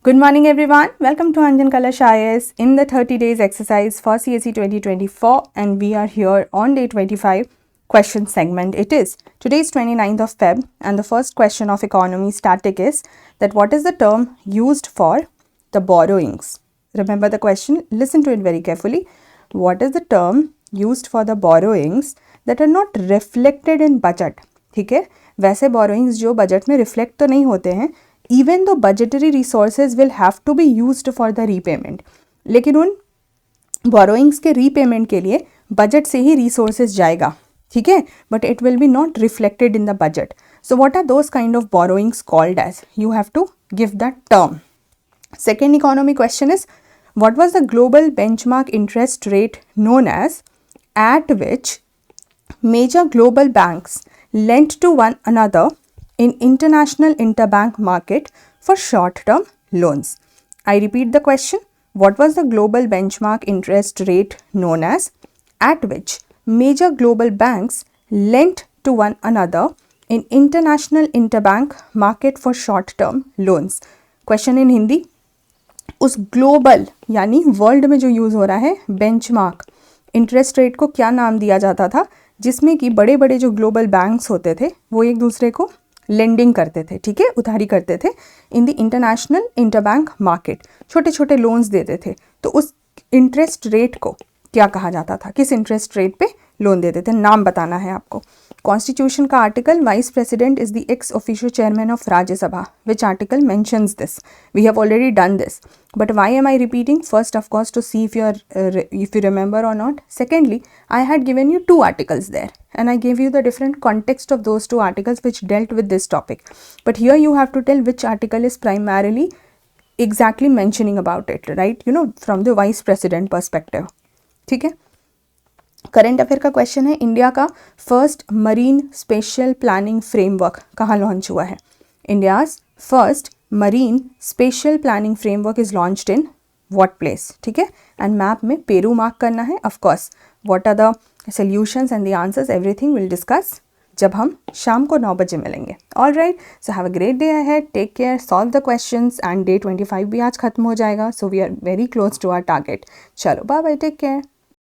Good morning everyone. Welcome to Anjan Kalash IAS in the 30 days exercise for CSE 2024 and we are here on day 25 question segment. It is today's 29th of Feb and the first question of economy static is that what is the term used for the borrowings? Remember the question, listen to it very carefully. What is the term used for the borrowings that are not reflected in budget? ठीक है, वैसे borrowings जो budget में reflect तो नहीं होते हैं, even though budgetary resources will have to be used for the repayment, लेकिन उन borrowings के repayment के लिए budget से ही resources जाएगा, ठीक है, but it will be not reflected in the budget. So what are those kind of borrowings called as? You have to give that term. Second economy question is, what was the global benchmark interest rate known as at which major global banks lent to one another in international interbank market for short-term loans? I repeat the question. What was the global benchmark interest rate known as at which major global banks lent to one another in international interbank market for short-term loans? Question in Hindi. उस global यानी world में जो use हो रहा है benchmark interest rate को क्या नाम दिया जाता था, जिसमें कि बड़े बड़े जो ग्लोबल बैंक्स होते थे वो एक दूसरे को लेंडिंग करते थे, ठीक है, उधारी करते थे in the international interbank market, छोटे छोटे लोन्स देते थे. तो उस इंटरेस्ट रेट को क्या कहा जाता था, किस इंटरेस्ट रेट पे लोन देते थे, नाम बताना है आपको. कॉन्स्टिट्यूशन का article, vice president is the ex officio chairman of Rajya Sabha. Which article mentions this? We have already done this, but why am I repeating? First, of course, to see if you remember or not. Secondly, I had given you two articles there and I gave you the different context of those two articles which dealt with this topic, but here you have to tell which article is primarily exactly mentioning about it, right? You know, from the vice president perspective. ठीक है. Current affair का question है, India का first marine spatial planning framework कहाँ launch हुआ है? India's first marine spatial planning framework is launched in what place? ठीक है, एंड मैप में पेरू मार्क करना है. Of course, what are the solutions and the answers, everything will discuss जब हम शाम को 9 बजे मिलेंगे. All right, so have a great day ahead, take care, solve the questions and day 25 भी आज खत्म हो जाएगा. So we are very close to our target. चलो बाय बाय, टेक केयर.